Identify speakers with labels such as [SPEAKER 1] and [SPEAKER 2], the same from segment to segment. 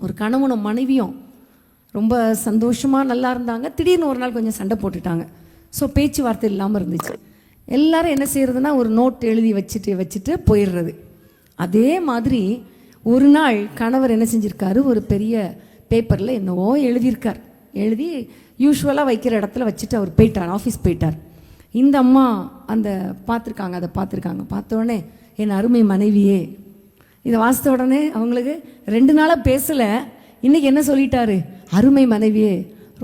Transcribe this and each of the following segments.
[SPEAKER 1] ஒரு கணவனும் மனைவியும் ரொம்ப சந்தோஷமாக நல்லா இருந்தாங்க. திடீர்னு ஒரு நாள் கொஞ்சம் சண்டை போட்டுட்டாங்க. ஸோ பேச்சுவார்த்தை இல்லாமல் இருந்துச்சு. எல்லாரும் என்ன செய்கிறதுனா ஒரு நோட் எழுதி வச்சுட்டு போயிடுறது. அதே மாதிரி ஒரு நாள் கணவர் என்ன செஞ்சுருக்காரு, ஒரு பெரிய பேப்பரில் என்னவோ எழுதியிருக்கார். எழுதி யூஸ்வலாக வைக்கிற இடத்துல வச்சுட்டு அவர் போயிட்டார், ஆஃபீஸ் போயிட்டார். இந்த அம்மா அதை பார்த்துருக்காங்க. பார்த்தோடனே என் அருமை மனைவியே, இதை வாசித்த உடனே அவங்களுக்கு 2 நாளாக பேசலை. இன்றைக்கி என்ன சொல்லிட்டாரு, அருமை மனைவியே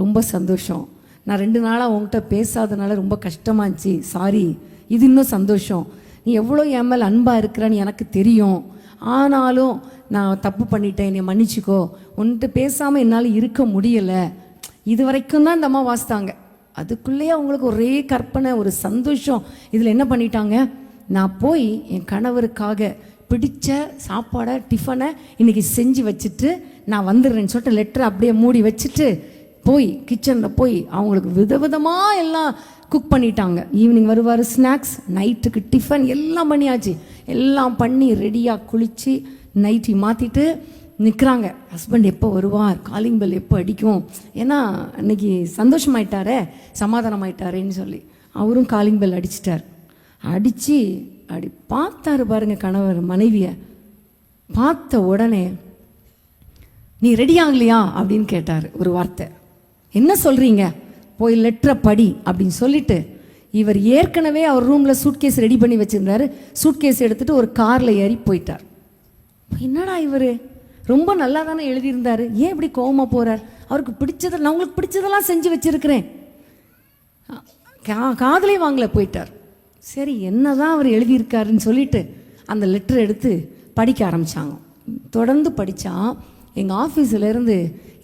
[SPEAKER 1] ரொம்ப சந்தோஷம், நான் 2 நாளாக உங்கள்கிட்ட பேசாதனால ரொம்ப கஷ்டமாச்சு, சாரி, இது இன்னும் சந்தோஷம், நீ எவ்வளோ என் மேல் அன்பாக இருக்கிறான்னு எனக்கு தெரியும், ஆனாலும் நான் தப்பு பண்ணிட்டேன், என்னை மன்னிச்சிக்கோ, உன்கிட்ட பேசாமல் என்னால் இருக்க முடியலை. இது வரைக்கும் தான் இந்த அம்மா வாசித்தாங்க. அதுக்குள்ளேயே அவங்களுக்கு ஒரே கற்பனை, ஒரு சந்தோஷம். இதில் என்ன பண்ணிட்டாங்க, நான் போய் என் கணவருக்காக பிடிச்ச சாப்பாடை டிஃபனை இன்றைக்கி செஞ்சு வச்சுட்டு நான் வந்துடுறேன்னு சொல்லிட்டு லெட்டரை அப்படியே மூடி வச்சுட்டு போய் கிச்சனில் போய் அவங்களுக்கு விதவிதமாக எல்லாம் குக் பண்ணிட்டாங்க. ஈவினிங் வருவார், ஸ்நாக்ஸ், நைட்டுக்கு டிஃபன் எல்லாம் பண்ணியாச்சு. எல்லாம் பண்ணி ரெடியாக குளித்து நைட்டி மாற்றிட்டு நிற்கிறாங்க. ஹஸ்பண்ட் எப்போ வருவார், காலிங் பெல் எப்போ அடிக்கும், ஏன்னா இன்னைக்கு சந்தோஷமாயிட்டாரே, சமாதானமாயிட்டாரேன்னு சொல்லி அவரும் காலிங் பெல் அடிச்சிட்டார். அடித்து அப்படி பார்த்தாரு பாருங்க கணவர் மனைவியை. பார்த்த உடனே நீ ரெடி ஆகலையா அப்படின்னு கேட்டார் ஒரு வார்த்தை. என்ன சொல்கிறீங்க, போய் லெட்டரை படி அப்படின்னு சொல்லிட்டு இவர் ஏற்கனவே அவர் ரூமில் சூட்கேஸ் ரெடி பண்ணி வச்சுருந்தாரு. சூட்கேஸ் எடுத்துகிட்டு ஒரு காரில் ஏறி போயிட்டார். என்னடா இவர் ரொம்ப நல்லா தானே எழுதியிருந்தார், ஏன் இப்படி கோவமாக போகிறார், அவருக்கு பிடிச்சதை நான் உங்களுக்கு பிடிச்சதெல்லாம் செஞ்சு வச்சுருக்கிறேன், காதலே வாங்கலை, போயிட்டார். சரி என்ன தான் அவர் எழுதியிருக்காருன்னு சொல்லிட்டு அந்த லெட்டர் எடுத்து படிக்க ஆரம்பித்தாங்க. தொடர்ந்து படித்தா எங்கள் ஆஃபீஸிலேருந்து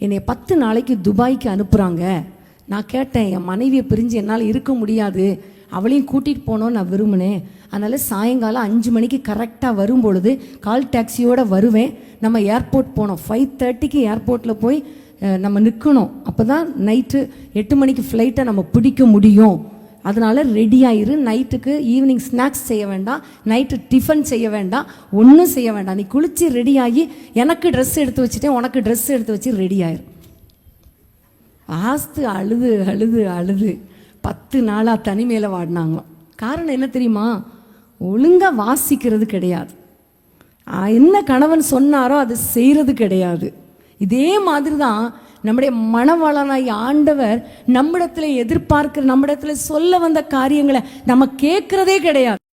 [SPEAKER 1] என்னை 10 நாளைக்கு துபாய்க்கு அனுப்புகிறாங்க. நான் கேட்டேன், என் மனைவியை பிரிஞ்சு என்னால் இருக்க முடியாது, அவளையும் கூட்டிகிட்டு போனோன்னு நான் விரும்பினேன், அதனால் சாயங்காலம் 5 மணிக்கு கரெக்டாக வரும்பொழுது கால் டாக்ஸியோடு வருவேன், நம்ம ஏர்போர்ட் போனோம், 5:30க்கு ஏர்போர்ட்டில் போய் நம்ம நிற்கணும், அப்போ தான் நைட்டு 8 மணிக்கு ஃப்ளைட்டை நம்ம பிடிக்க முடியும், அதனால் ரெடியாயிரு, நைட்டுக்கு ஈவினிங் ஸ்நாக்ஸ் செய்ய வேண்டாம், நைட்டு டிஃபன் செய்ய வேண்டாம், ஒன்றும் செய்ய வேண்டாம், நீ குளித்து ரெடியாகி எனக்கு ட்ரெஸ் எடுத்து வச்சுட்டேன், உனக்கு ட்ரெஸ் எடுத்து வச்சு ரெடியாயிரு. ஆஸ்து அழுது அழுது அழுது 10 நாளாக தனிமையில் வாடினாங்க. காரணம் என்ன தெரியுமா, ஒழுங்காக வாசிக்கிறது கிடையாது, என்ன கணவன் சொன்னாரோ அது செய்கிறது கிடையாது. இதே மாதிரி தான் நம்முடைய மனவளனாய் ஆண்டவர் நம்மிடத்தில் எதிர்பார்க்கிற, நம்மிடத்தில் சொல்ல வந்த காரியங்களை நம்ம கேட்குறதே கிடையாது.